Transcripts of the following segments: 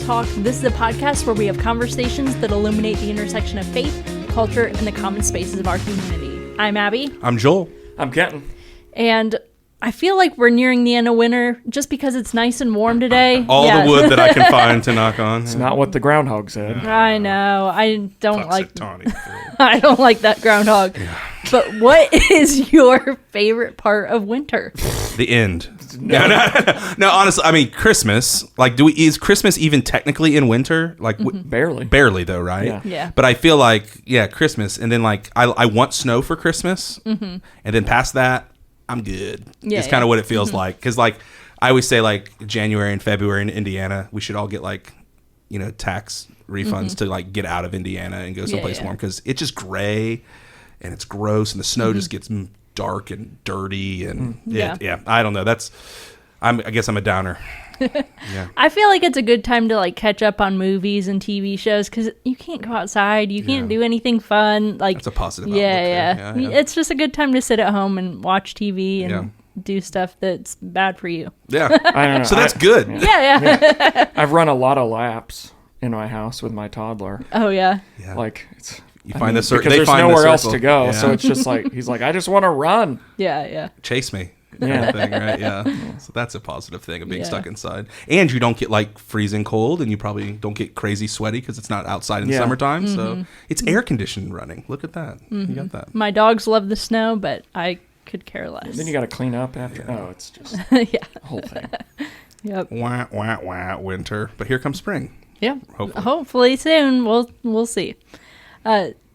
Talk. This is a podcast where we have conversations that illuminate the intersection of faith, culture, and the common spaces of our community. I'm Abby. I'm Joel. I'm Kenton. And I feel like we're nearing the end of winter just because it's nice and warm today. All the wood that I can find to knock on. It's not what the groundhog said. I know. I don't like Tawny. I don't like that groundhog. Yeah. But what is your favorite part of winter? The end. No, honestly, I mean, Christmas. Like, is Christmas even technically in winter? Like, barely though, right? Yeah. But I feel like, Christmas, and then like I want snow for Christmas, and then past that, I'm good. Yeah, it's kind of what it feels like, because like I always say, like January and February in Indiana, we should all get like, tax refunds to like get out of Indiana and go someplace warm, because it's just gray and it's gross, and the snow just gets dark and dirty, and I don't know. I guess I'm a downer. Yeah. I feel like it's a good time to like catch up on movies and TV shows, because you can't go outside, you can't do anything fun. Like, that's a positive. Yeah. It's just a good time to sit at home and watch TV and do stuff that's bad for you. Yeah, I don't know. So that's good. Yeah. I've run a lot of laps in my house with my toddler. Oh yeah. Like it's. The circle because there's nowhere else to go, so it's just like he's like, I just want to run. Yeah. Chase me. Kind of thing, right? Yeah. So that's a positive thing of being stuck inside, and you don't get like freezing cold, and you probably don't get crazy sweaty because it's not outside in the summertime. So it's air conditioned running. Look at that. You got that. My dogs love the snow, but I could care less. Then you got to clean up after. Oh, it's just the whole thing. Yep. Wah, winter. But here comes spring. Yeah. Hopefully soon. We'll see.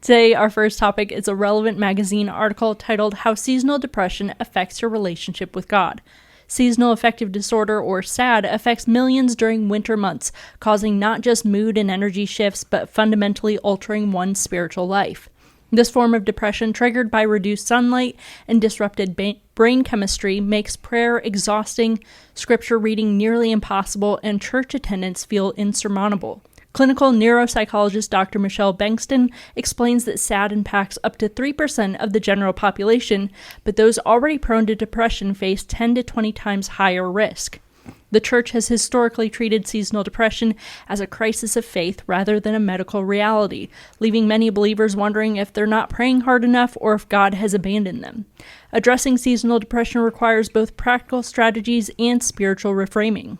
Today, our first topic is a Relevant magazine article titled How Seasonal Depression Affects Your Relationship with God. Seasonal affective disorder, or SAD, affects millions during winter months, causing not just mood and energy shifts, but fundamentally altering one's spiritual life. This form of depression, triggered by reduced sunlight and disrupted brain chemistry, makes prayer exhausting, scripture reading nearly impossible, and church attendance feel insurmountable. Clinical neuropsychologist Dr. Michelle Bankston explains that SAD impacts up to 3% of the general population, but those already prone to depression face 10 to 20 times higher risk. The church has historically treated seasonal depression as a crisis of faith rather than a medical reality, leaving many believers wondering if they're not praying hard enough or if God has abandoned them. Addressing seasonal depression requires both practical strategies and spiritual reframing.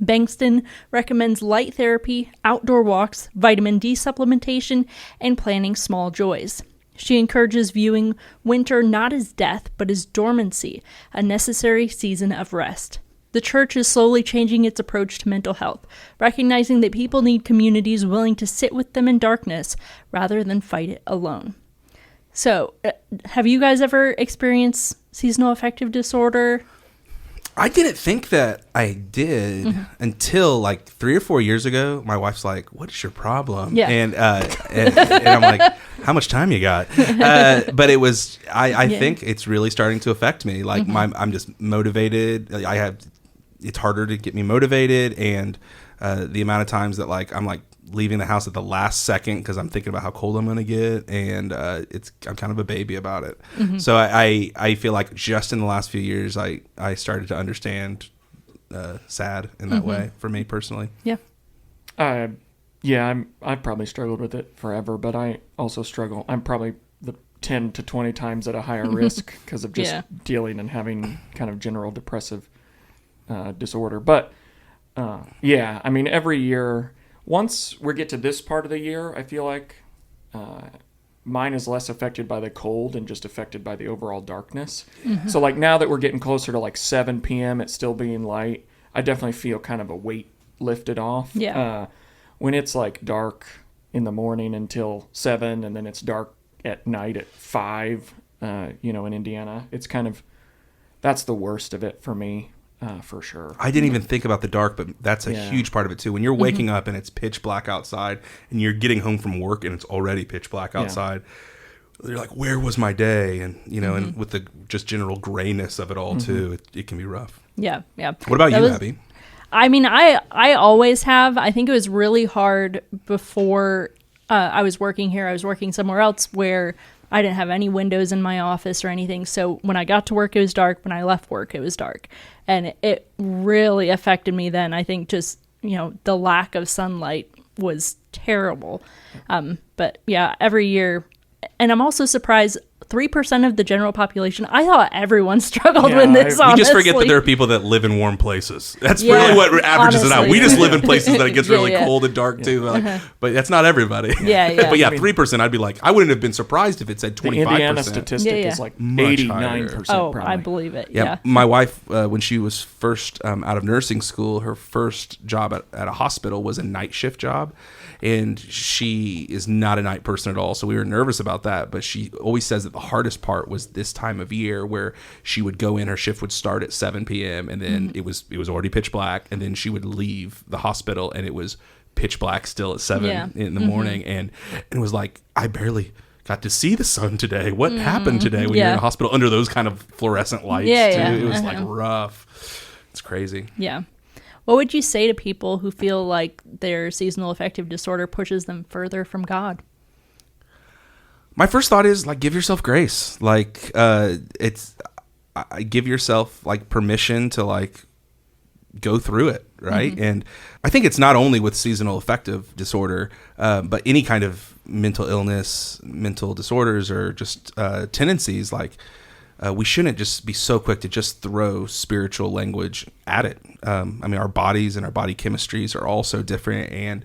Bankston recommends light therapy, outdoor walks, vitamin D supplementation, and planning small joys. She encourages viewing winter not as death, but as dormancy, a necessary season of rest. The church is slowly changing its approach to mental health, recognizing that people need communities willing to sit with them in darkness rather than fight it alone. So, have you guys ever experienced seasonal affective disorder? I didn't think that I did until like 3 or 4 years ago. My wife's like, "What is your problem?" Yeah. And I'm like, "How much time you got?" But it was. I think it's really starting to affect me. Like I'm just motivated. It's harder to get me motivated, and the amount of times that like I'm like leaving the house at the last second because I'm thinking about how cold I'm going to get, and I'm kind of a baby about it. So I feel like just in the last few years I started to understand SAD in that way for me personally. Yeah. I've probably struggled with it forever, but I also struggle. I'm probably the 10 to 20 times at a higher risk because of just dealing and having kind of general depressive disorder. But I mean, every year, once we get to this part of the year, I feel like mine is less affected by the cold and just affected by the overall darkness. So like now that we're getting closer to like 7 p.m., it's still being light, I definitely feel kind of a weight lifted off. Yeah. When it's like dark in the morning until 7 and then it's dark at night at 5, in Indiana, it's kind of, that's the worst of it for me. For sure. I didn't even think about the dark, but that's a huge part of it too. When you're waking up and it's pitch black outside, and you're getting home from work and it's already pitch black outside, you're like, "Where was my day?" And and with the just general grayness of it all too, it can be rough. Yeah. What about you, Abby? I mean, I always have. I think it was really hard before I was working here. I was working somewhere else where I didn't have any windows in my office or anything. So when I got to work, it was dark. When I left work, it was dark. And it really affected me then. I think just the lack of sunlight was terrible. But yeah, every year. And I'm also surprised 3% of the general population. I thought everyone struggled with this. We just forget that there are people that live in warm places. That's really what averages it out. We just live in places that it gets really cold and dark too. But that's not everybody. But 3%. I'd be like, I wouldn't have been surprised if it said 25%. The Indiana statistic is like 89%. Oh, probably. I believe it. Yeah. My wife, when she was first out of nursing school, her first job at a hospital was a night shift job. And she is not a night person at all, so we were nervous about that. But she always says that the hardest part was this time of year, where she would go in, her shift would start at 7 p.m. and then it was already pitch black, and then she would leave the hospital and it was pitch black still at 7 in the morning, and it was like, I barely got to see the sun today. What happened today when you're in a hospital under those kind of fluorescent lights? It was like rough. It's crazy. Yeah. What would you say to people who feel like their seasonal affective disorder pushes them further from God? My first thought is like, give yourself grace. Like, give yourself like permission to like go through it, right? And I think it's not only with seasonal affective disorder, but any kind of mental illness, mental disorders, or just tendencies. Like, we shouldn't just be so quick to just throw spiritual language at it. I mean, our bodies and our body chemistries are all so different, and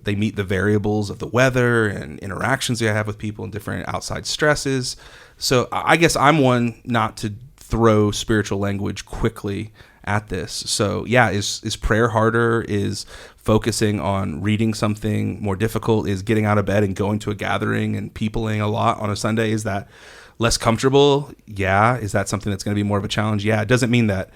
they meet the variables of the weather and interactions we have with people and different outside stresses. So I guess I'm one not to throw spiritual language quickly at this. So yeah, is prayer harder? Is focusing on reading something more difficult? Is getting out of bed and going to a gathering and peopling a lot on a Sunday? Is that less comfortable? Yeah. Is that something that's going to be more of a challenge? Yeah. It doesn't mean that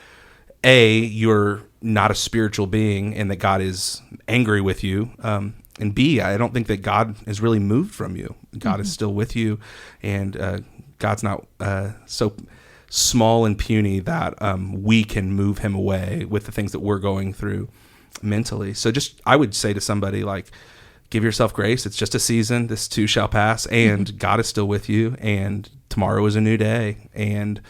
A, you're not a spiritual being and that God is angry with you. And B, I don't think that God is really moved from you. God is still with you, and God's not so small and puny that we can move him away with the things that we're going through mentally. So just, I would say to somebody, like, give yourself grace. It's just a season. This too shall pass, and God is still with you, and tomorrow is a new day, and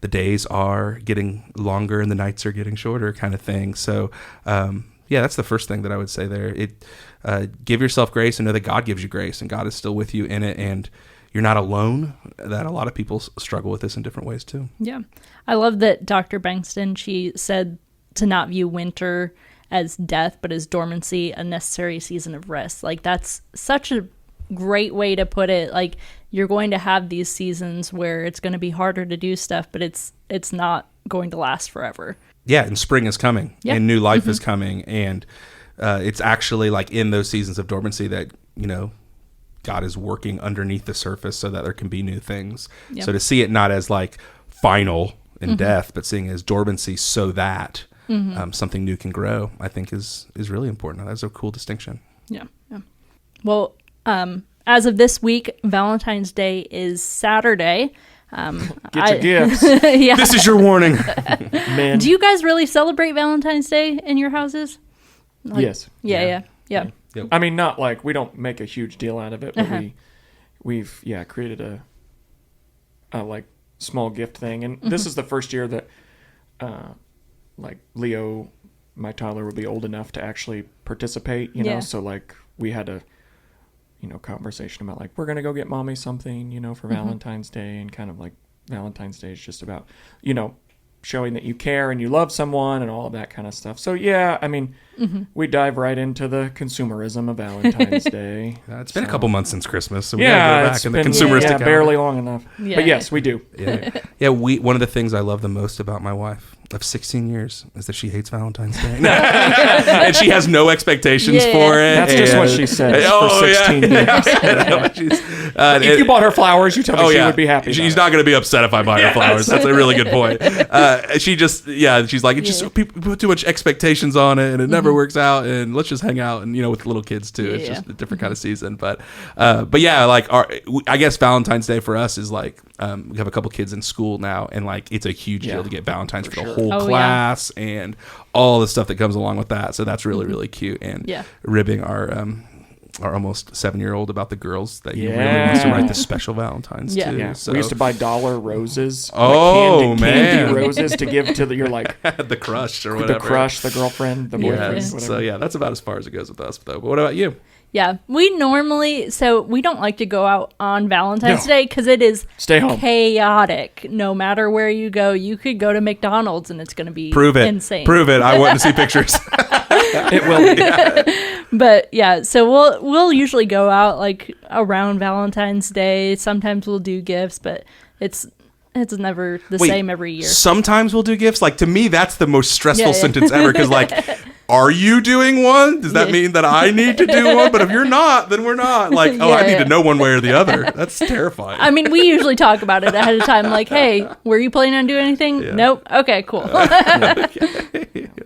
the days are getting longer and the nights are getting shorter, kind of thing. So yeah, that's the first thing that I would say there. Give yourself grace and know that God gives you grace, and God is still with you in it, and you're not alone. That a lot of people struggle with this in different ways too. Yeah. I love that Dr. Bankston, she said to not view winter as death, but as dormancy, a necessary season of rest. Like, that's such a great way to put it. Like, you're going to have these seasons where it's going to be harder to do stuff, but it's not going to last forever. Yeah. And spring is coming, and new life is coming. And it's actually like in those seasons of dormancy that, God is working underneath the surface so that there can be new things. Yep. So to see it not as like final in death, but seeing it as dormancy so that something new can grow, I think is really important. That's a cool distinction. Yeah. Well, as of this week, Valentine's Day is Saturday. Get your gifts. Yeah. This is your warning. Man. Do you guys really celebrate Valentine's Day in your houses? Like, yes. Yeah. Yep. I mean, not like, we don't make a huge deal out of it, but we've created a like small gift thing, and this is the first year that like Leo, my toddler, will be old enough to actually participate. know, so like we had a conversation about like, we're gonna go get mommy something for Valentine's Day, and kind of like Valentine's Day is just about showing that you care and you love someone and all of that kind of stuff. So yeah, I mean, we dive right into the consumerism of Valentine's Day. It's been a couple months since Christmas, so we gotta go back in the consumeristic. Yeah, barely long enough. Yeah. But yes, we do. Yeah. One of the things I love the most about my wife of 16 years is that she hates Valentine's Day. And she has no expectations for it. That's just what she said for 16 years. If you bought her flowers, you tell me she would be happy. She's not going to be upset if I buy her flowers. That's a really good point. She's like, it's just people put too much expectations on it, and it never works out, and let's just hang out and with little kids too. It's just a different kind of season. But yeah, like I guess Valentine's Day for us is like, we have a couple kids in school now, and like it's a huge deal to get Valentine's for the whole class and all the stuff that comes along with that. So that's really really cute, and ribbing our our almost 7-year-old about the girls that he really wants to write the special Valentines to. Yeah. So. We used to buy dollar roses. Candy roses to give to you're like the crush or whatever. The crush, the girlfriend, the boyfriend. Yes. Whatever. So yeah, that's about as far as it goes with us, though. But what about you? Yeah, we don't like to go out on Valentine's Day because it is Stay home. chaotic. No matter where you go, you could go to McDonald's and it's going to be insane. Prove it. I want to see pictures. It will be. Yeah. But yeah, so we'll usually go out like around Valentine's Day. Sometimes we'll do gifts, but it's never the same every year. Sometimes we'll do gifts. Like, to me, that's the most stressful sentence ever, because like, are you doing one? Does that mean that I need to do one? But if you're not, then we're not. Like, I need to know one way or the other. That's terrifying. I mean, we usually talk about it ahead of time. Like, hey, were you planning on doing anything? Yeah. Nope. Okay, cool.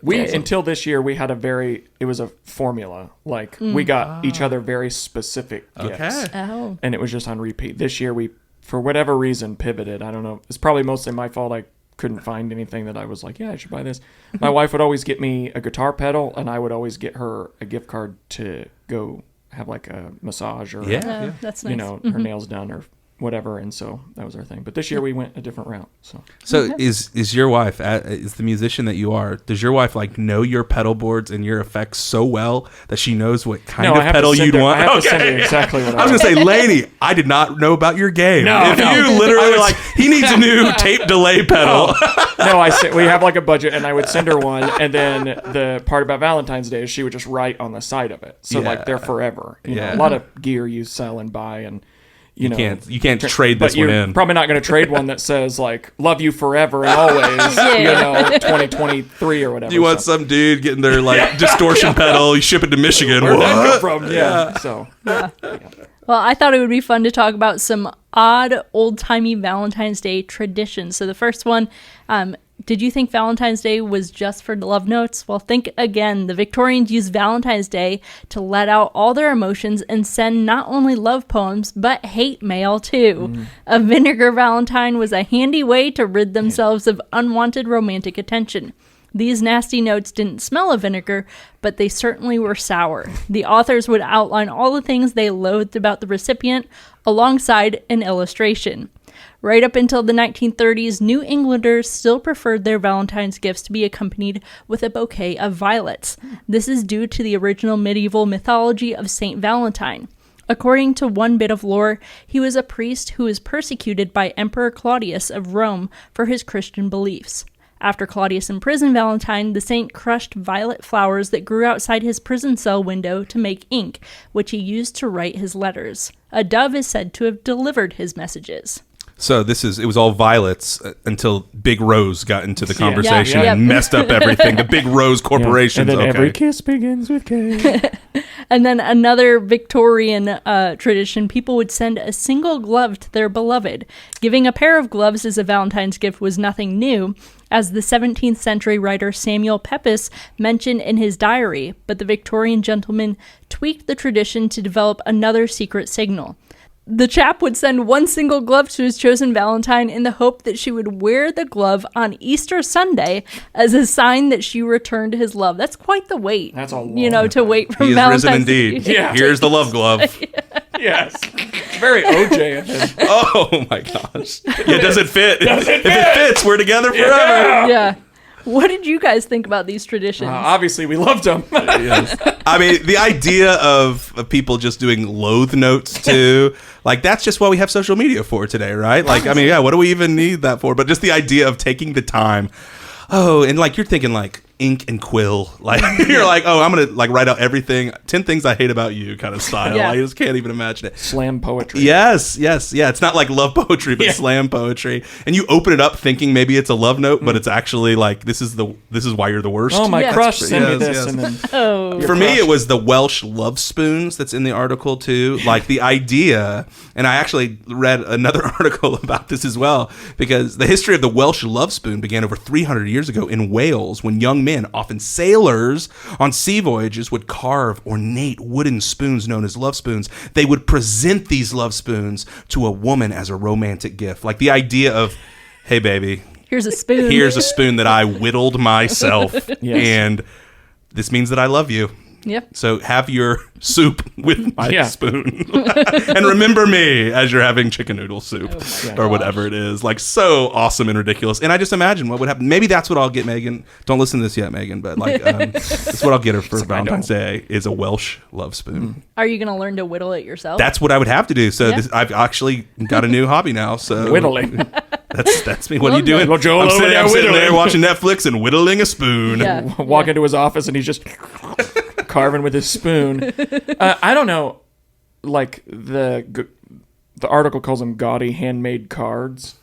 Until this year, we had it was a formula. Like, we got each other very specific gifts. Oh. And it was just on repeat. This year, we, for whatever reason, pivoted. I don't know. It's probably mostly my fault. I couldn't find anything that I was like, yeah, I should buy this. My wife would always get me a guitar pedal, and I would always get her a gift card to go have like a massage or That's nice. her nails done or whatever. And so that was our thing. But this year we went a different route. So is your wife, is the musician that you are, does your wife like know your pedal boards and your effects so well that she knows what kind of pedal you'd want? I have to send her exactly what I was going to say, lady, I did not know about your game. If you literally were like, he needs a new tape delay pedal. We have like a budget, and I would send her one, and then the part about Valentine's Day is she would just write on the side of it. So like they're forever. You know, a lot of gear you sell and buy, and you can't trade this one in. Probably not going to trade one that says like "love you forever and always," 2023 or whatever. You want some dude getting their like distortion pedal? You ship it to Michigan. Where'd that come from? Yeah. So. Yeah. Well, I thought it would be fun to talk about some odd old-timey Valentine's Day traditions. So the first one, did you think Valentine's Day was just for love notes? Well, think again. The Victorians used Valentine's Day to let out all their emotions and send not only love poems, but hate mail too. A vinegar Valentine was a handy way to rid themselves of unwanted romantic attention. These nasty notes didn't smell of vinegar, but they certainly were sour. The authors would outline all the things they loathed about the recipient alongside an illustration. Right up until the 1930s, New Englanders still preferred their Valentine's gifts to be accompanied with a bouquet of violets. This is due to the original medieval mythology of Saint Valentine. According to one bit of lore, he was a priest who was persecuted by Emperor Claudius of Rome for his Christian beliefs. After Claudius imprisoned Valentine, the saint crushed violet flowers that grew outside his prison cell window to make ink, which he used to write his letters. A dove is said to have delivered his messages. So it was all violets until Big Rose got into the conversation and messed up everything. The Big Rose corporations. And then every kiss begins with K. And then another Victorian tradition, people would send a single glove to their beloved. Giving a pair of gloves as a Valentine's gift was nothing new, as the 17th century writer Samuel Pepys mentioned in his diary, but the Victorian gentleman tweaked the tradition to develop another secret signal. The chap would send one single glove to his chosen Valentine in the hope that she would wear the glove on Easter Sunday as a sign that she returned his love. That's quite the wait. That's a long to wait from he is Valentine's. Risen indeed. Yeah. Here's the love glove. Yes. It's very OJ of him. Oh my gosh. Yeah, does it fit? If it fits, we're together forever. Yeah. What did you guys think about these traditions? Obviously, we loved them. Yes. I mean, the idea of people just doing loathe notes too, like that's just what we have social media for today, right? Like, I mean, what do we even need that for? But just the idea of taking the time. Oh, and like you're thinking like ink and quill, like you're like, oh, I'm gonna like write out everything, 10 things I hate about you kind of style. I just can't even imagine it. Slam poetry. Yes. It's not like love poetry, but slam poetry. And you open it up thinking maybe it's a love note, but it's actually like this is why you're the worst. Oh, my crush sent me this, and then for me it was the Welsh love spoons that's in the article too. Like the idea, and I actually read another article about this as well, because the history of the Welsh love spoon began over 300 years ago in Wales, when young men, often sailors on sea voyages, would carve ornate wooden spoons known as love spoons. They would present these love spoons to a woman as a romantic gift. Like the idea of, hey baby, here's a spoon. Here's a spoon that I whittled myself, and this means that I love you. Yep. So have your soup with my Yeah. spoon. And remember me as you're having chicken noodle soup or whatever it is. Like, so awesome and ridiculous. And I just imagine what would happen. Maybe that's what I'll get Megan. Don't listen to this yet, Megan, but like that's what I'll get her for Valentine's Day is a Welsh love spoon. Are you going to learn to whittle it yourself? That's what I would have to do. So I've actually got a new hobby now. So Whittling. That's me. What are you doing? Well, Joel, I'm over there sitting there whittling. watching Netflix and whittling a spoon. Yeah. Walk into his office and he's just carving with his spoon. I don't know, like the article calls them gaudy handmade cards,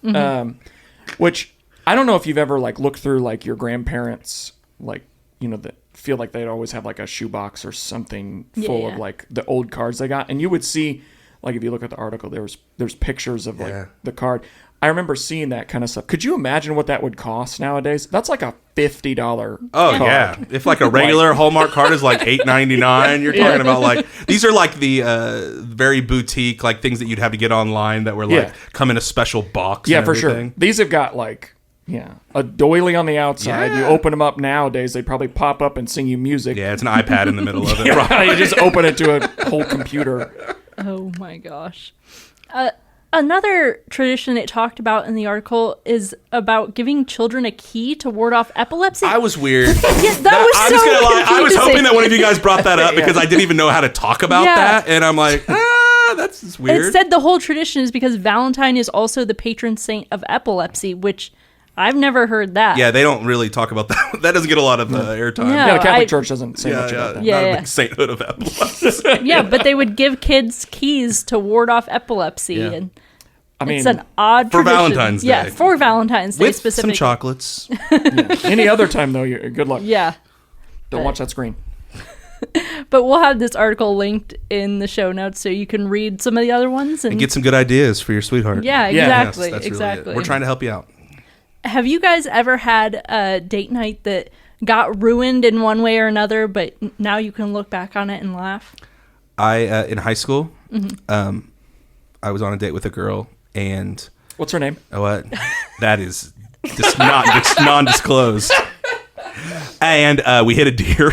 which I don't know if you've ever like looked through like your grandparents, like, you know, that feel like they'd always have like a shoebox or something full of like the old cards they got, and you would see, like, if you look at the article, there's pictures of like the card. I remember seeing that kind of stuff. Could you imagine what that would cost nowadays? That's like a $50 card. Yeah. If like a regular Hallmark card is like $8.99, you're talking about like, these are like the very boutique, like things that you'd have to get online that were like come in a special box. Yeah, and for everything. sure. These have got like, a doily on the outside. Yeah. You open them up nowadays, they probably pop up and sing you music. Yeah, it's an iPad in the middle of it. You just open it to a whole computer. Oh my gosh. Another tradition it talked about in the article is about giving children a key to ward off epilepsy. I was weird. Yeah, that was I'm so just gonna lie. I was confusing. hoping that one of you guys brought that up because I didn't even know how to talk about that, and I'm like, that's just weird. It said the whole tradition is because Valentine is also the patron saint of epilepsy, which I've never heard that. Yeah, they don't really talk about that. That doesn't get a lot of airtime. No. Yeah, the Catholic I- Church doesn't say much about that. Yeah, not yeah. a big sainthood of epilepsy. Yeah, but they would give kids keys to ward off epilepsy, and I mean, it's an odd for tradition. Valentine's Day. Yeah, for Valentine's Day With specifically. some chocolates. any other time though, good luck. Yeah. Don't watch that screen. But we'll have this article linked in the show notes so you can read some of the other ones and Get some good ideas for your sweetheart. Yeah, Yeah. exactly. Yes, that's really exactly. it. We're trying to help you out. Have you guys ever had a date night that got ruined in one way or another, but now you can look back on it and laugh? I in high school, I was on a date with a girl, and What's her name? what? That is just not non-disclosed. And we hit a deer.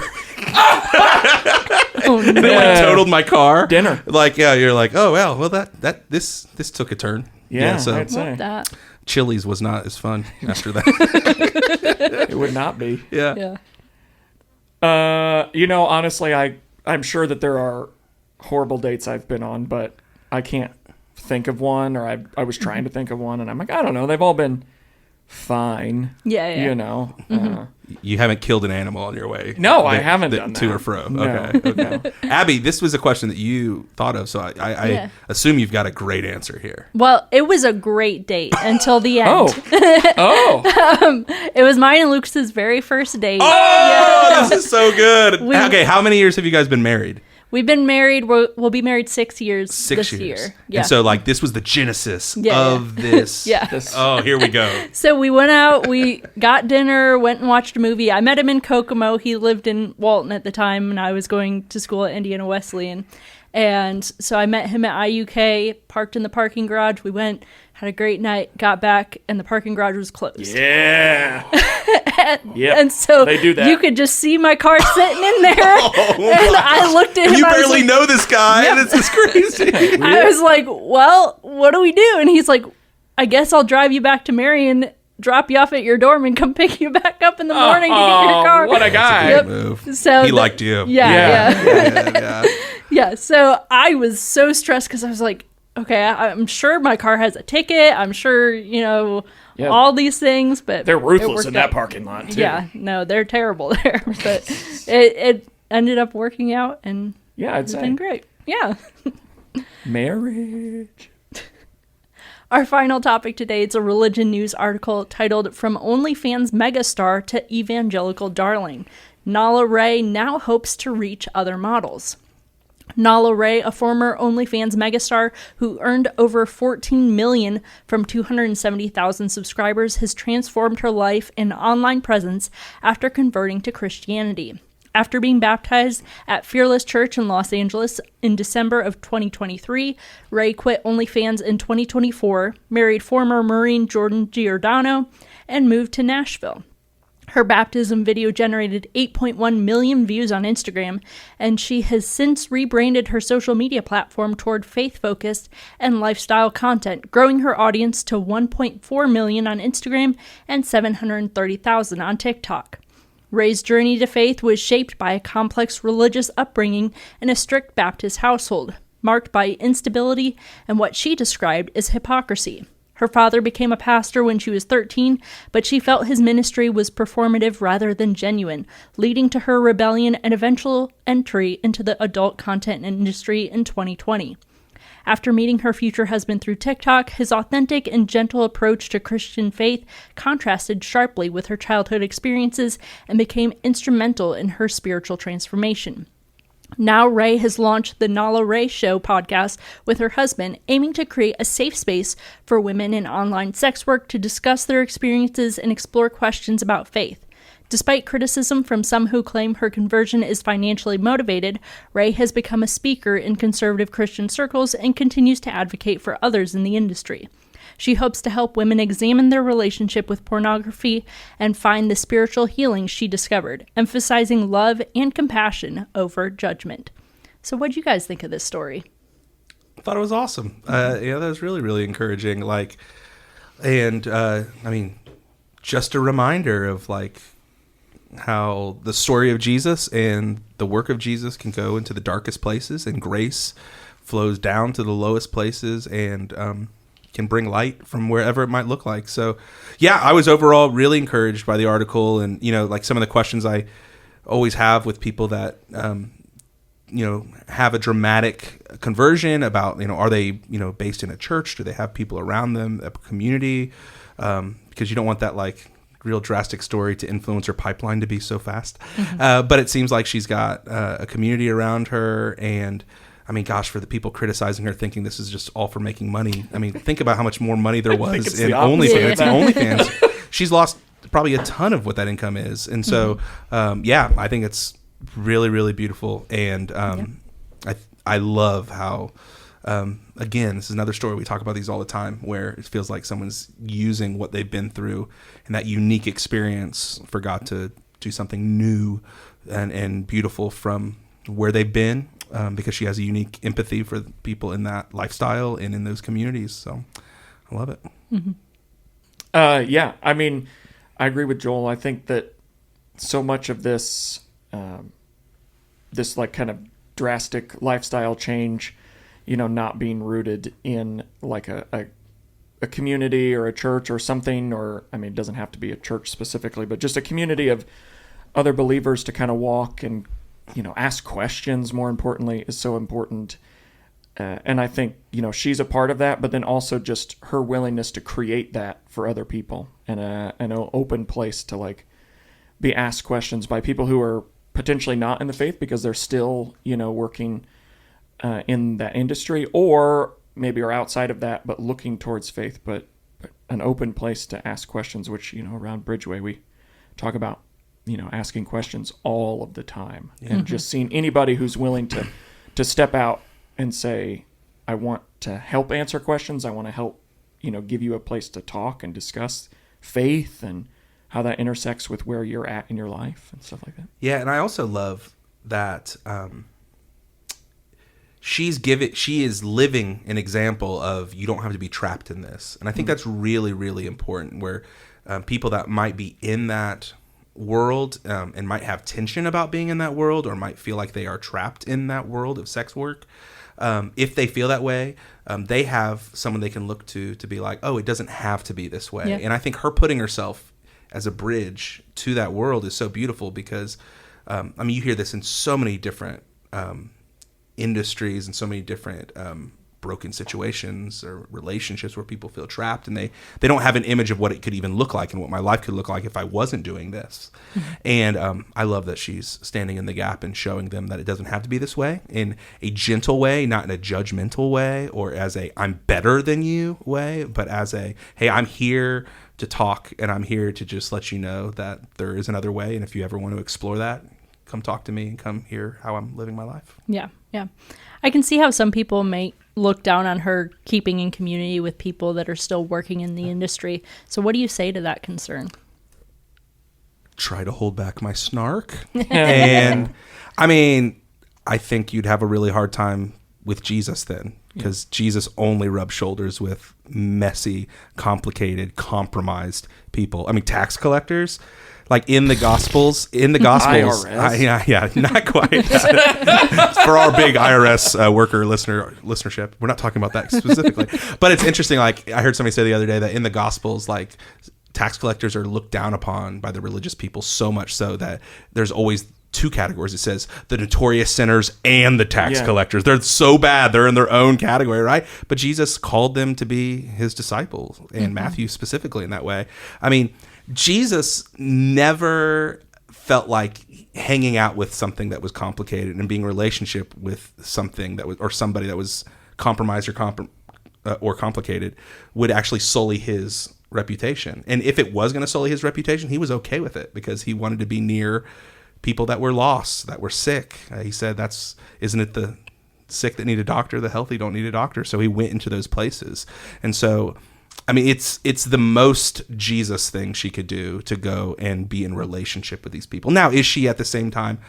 Oh, And no. it like totaled my car. Dinner. Like, yeah, you're like, oh well, this took a turn. Yeah, so I'd say. Love that. Chili's was not as fun after that. It would not be. Yeah. Yeah. Honestly, I'm sure that there are horrible dates I've been on, but I can't think of one, or I was trying to think of one, and I'm like, I don't know. They've all been fine. Yeah. You haven't killed an animal on your way. No, I haven't done to that. or fro. No, Okay. Abby, this was a question that you thought of, so I Yeah. assume you've got a great answer here. Well, it was a great date until the end. Oh. It was mine and Lucas's very first date. Oh, this is so good. We- Okay, how many years have you guys been married? We've been married. We'll be married 6 years 6 this years. year. Yeah. And so, like, this was the genesis Yeah, of this. Yeah. Oh, here we go. So we went out, we got dinner, went and watched a movie. I met him in Kokomo. He lived in Walton at the time, and I was going to school at Indiana Wesleyan. And so I met him at IUK, parked in the parking garage. We went, had a great night, got back, and the parking garage was closed. Yeah. Yep. And so They do that. you could just see my car sitting in there. And I looked at him. You I was barely like, know this guy, and it's just crazy. I was like, well, what do we do? And he's like, I guess I'll drive you back to Marion, drop you off at your dorm, and come pick you back up in the morning to get your car. What a guy. Yep. Move. So He liked you. Yeah. Yeah. Yeah. So I was so stressed because I was like, okay, I'm sure my car has a ticket. I'm sure, Yeah. all these things, but They're it ruthless worked in that out. parking lot, too. Yeah. No, they're terrible there. But it ended up working out, and Yeah, I'd it's say. been great. Yeah. Marriage. Our final topic today is a religion news article titled From OnlyFans Megastar to Evangelical Darling. Nala Ray now hopes to reach other models. Nala Ray, a former OnlyFans megastar who earned over $14 million from 270,000 subscribers, has transformed her life and online presence after converting to Christianity. After being baptized at Fearless Church in Los Angeles in December of 2023, Ray quit OnlyFans in 2024, married former Marine Jordan Giordano, and moved to Nashville. Her baptism video generated 8.1 million views on Instagram, and she has since rebranded her social media platform toward faith-focused and lifestyle content, growing her audience to 1.4 million on Instagram and 730,000 on TikTok. Ray's journey to faith was shaped by a complex religious upbringing in a strict Baptist household, marked by instability and what she described as hypocrisy. Her father became a pastor when she was 13, but she felt his ministry was performative rather than genuine, leading to her rebellion and eventual entry into the adult content industry in 2020. After meeting her future husband through TikTok, his authentic and gentle approach to Christian faith contrasted sharply with her childhood experiences and became instrumental in her spiritual transformation. Now Ray has launched the Nala Ray Show podcast with her husband, aiming to create a safe space for women in online sex work to discuss their experiences and explore questions about faith. Despite criticism from some who claim her conversion is financially motivated, Ray has become a speaker in conservative Christian circles and continues to advocate for others in the industry. She hopes to help women examine their relationship with pornography and find the spiritual healing she discovered, emphasizing love and compassion over judgment. So what do you guys think of this story? I thought it was awesome. That was really, really encouraging. Just a reminder of how the story of Jesus and the work of Jesus can go into the darkest places, and grace flows down to the lowest places, and can bring light from wherever it might look like. So, yeah, I was overall really encouraged by the article, and some of the questions I always have with people that have a dramatic conversion about are they based in a church? Do they have people around them, a community? Because you don't want that real drastic story to influence her pipeline to be so fast. Mm-hmm. But it seems like she's got a community around her, and for the people criticizing her thinking this is just all for making money. Think about how much more money there was in OnlyFans. OnlyFans, she's lost probably a ton of what that income is. And so, I think it's really, really beautiful. And I love how, again, this is another story. We talk about these all the time where it feels like someone's using what they've been through and that unique experience for God to do something new and beautiful from where they've been. Because she has a unique empathy for people in that lifestyle and in those communities. So I love it. Mm-hmm. I agree with Joel. I think that so much of this, this kind of drastic lifestyle change, not being rooted in a community or a church or something, or, it doesn't have to be a church specifically, but just a community of other believers to kind of walk and ask questions, more importantly, is so important. And I think, she's a part of that, but then also just her willingness to create that for other people and an open place to be asked questions by people who are potentially not in the faith because they're still, working in that industry, or maybe are outside of that, but looking towards faith, but an open place to ask questions, which, around Bridgeway, we talk about asking questions all of the time, and just seeing anybody who's willing to step out and say, I want to help answer questions. I want to help, give you a place to talk and discuss faith and how that intersects with where you're at in your life and stuff like that. Yeah. And I also love that, she is living an example of you don't have to be trapped in this. And I think that's really, really important, where people that might be in that world and might have tension about being in that world, or might feel like they are trapped in that world of sex work, if they feel that way, they have someone they can look to be like, oh, it doesn't have to be this way. Yeah. And I think her putting herself as a bridge to that world is so beautiful, because you hear this in so many different industries and so many different broken situations or relationships where people feel trapped, and they don't have an image of what it could even look like and what my life could look like if I wasn't doing this. Mm-hmm. And I love that she's standing in the gap and showing them that it doesn't have to be this way, in a gentle way, not in a judgmental way or as a I'm better than you way, but as a, hey, I'm here to talk, and I'm here to just let you know that there is another way, and if you ever want to explore that, come talk to me and come hear how I'm living my life. Yeah. I can see how some people may look down on her keeping in community with people that are still working in the industry. So what do you say to that concern? try to hold back my snark. And I mean, I think you'd have a really hard time with Jesus then, because Jesus only rubbed shoulders with messy, complicated, compromised people. I mean, tax collectors, like in the Gospels, yeah, not quite. For our big IRS worker listenership, we're not talking about that specifically, but it's interesting. Like I heard somebody say the other day that in the Gospels, like tax collectors are looked down upon by the religious people so much so that there's always two categories. It says the notorious sinners and the tax collectors. They're so bad. They're in their own category, right? But Jesus called them to be his disciples, and Matthew specifically in that way. I mean, Jesus never felt like hanging out with something that was complicated and being in a relationship with something that was, or somebody that was compromised or complicated would actually sully his reputation. And if it was going to sully his reputation, he was okay with it because he wanted to be near people that were lost, that were sick. He said, isn't it the sick that need a doctor, the healthy don't need a doctor? So he went into those places. And so, I mean, it's the most Jesus thing she could do, to go and be in relationship with these people. Now, is she at the same time,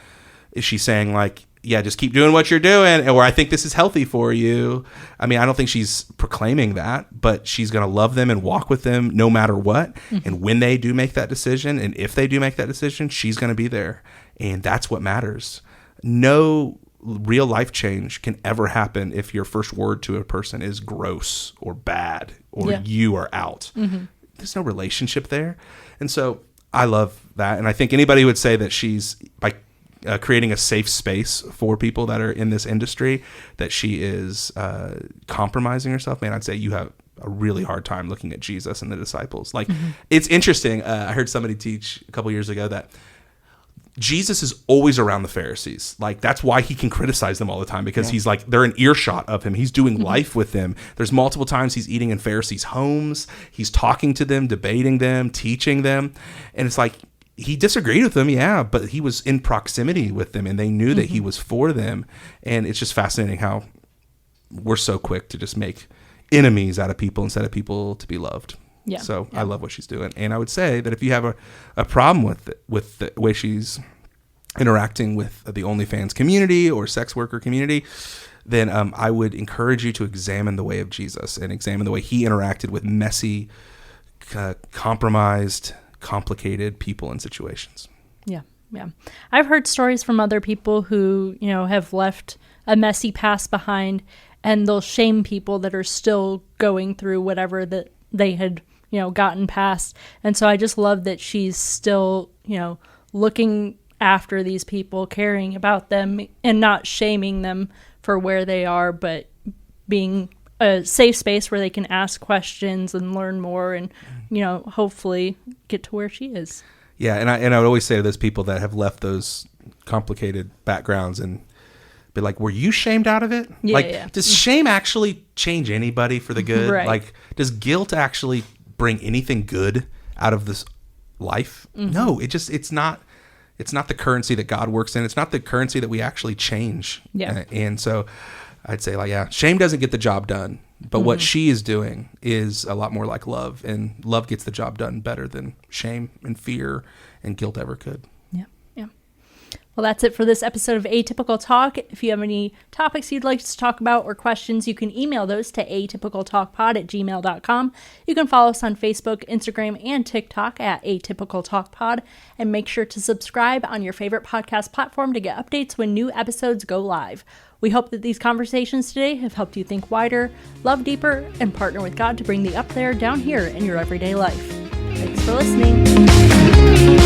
is she saying like, yeah, just keep doing what you're doing, or I think this is healthy for you? I mean, I don't think she's proclaiming that, but she's going to love them and walk with them no matter what. And when they do make that decision, and if they do make that decision, she's going to be there. And that's what matters. No real life change can ever happen if your first word to a person is gross or bad or you are out. There's no relationship there. And so I love that. And I think anybody would say that she's, by creating a safe space for people that are in this industry, that she is compromising herself, man, I'd say you have a really hard time looking at Jesus and the disciples. Like, it's interesting. I heard somebody teach a couple years ago that Jesus is always around the Pharisees. Like, that's why he can criticize them all the time, because he's like, they're an earshot of him. He's doing life with them. There's multiple times he's eating in Pharisees' homes. He's talking to them, debating them, teaching them. And it's like, he disagreed with them, but he was in proximity with them, and they knew that he was for them. And it's just fascinating how we're so quick to just make enemies out of people instead of people to be loved. So I love what she's doing. And I would say that if you have a problem with the way she's interacting with the OnlyFans community or sex worker community, then I would encourage you to examine the way of Jesus and examine the way he interacted with messy, compromised, complicated people and situations. Yeah. I've heard stories from other people who, have left a messy past behind, and they'll shame people that are still going through whatever that they had, gotten past. And so I just love that she's still, looking after these people, caring about them, and not shaming them for where they are, but being a safe space where they can ask questions and learn more and, hopefully get to where she is. Yeah. And I would always say to those people that have left those complicated backgrounds and be like, were you shamed out of it? Does shame actually change anybody for the good? Right. Like, does guilt actually bring anything good out of this life? No, it's not the currency that God works in. It's not the currency that we actually change. And so I'd say, shame doesn't get the job done, but what she is doing is a lot more like love, and love gets the job done better than shame and fear and guilt ever could. Well, that's it for this episode of Atypical Talk. If you have any topics you'd like us to talk about or questions, you can email those to atypicaltalkpod@gmail.com. You can follow us on Facebook, Instagram, and TikTok at Atypical Talk Pod. And make sure to subscribe on your favorite podcast platform to get updates when new episodes go live. We hope that these conversations today have helped you think wider, love deeper, and partner with God to bring the up there down here in your everyday life. Thanks for listening.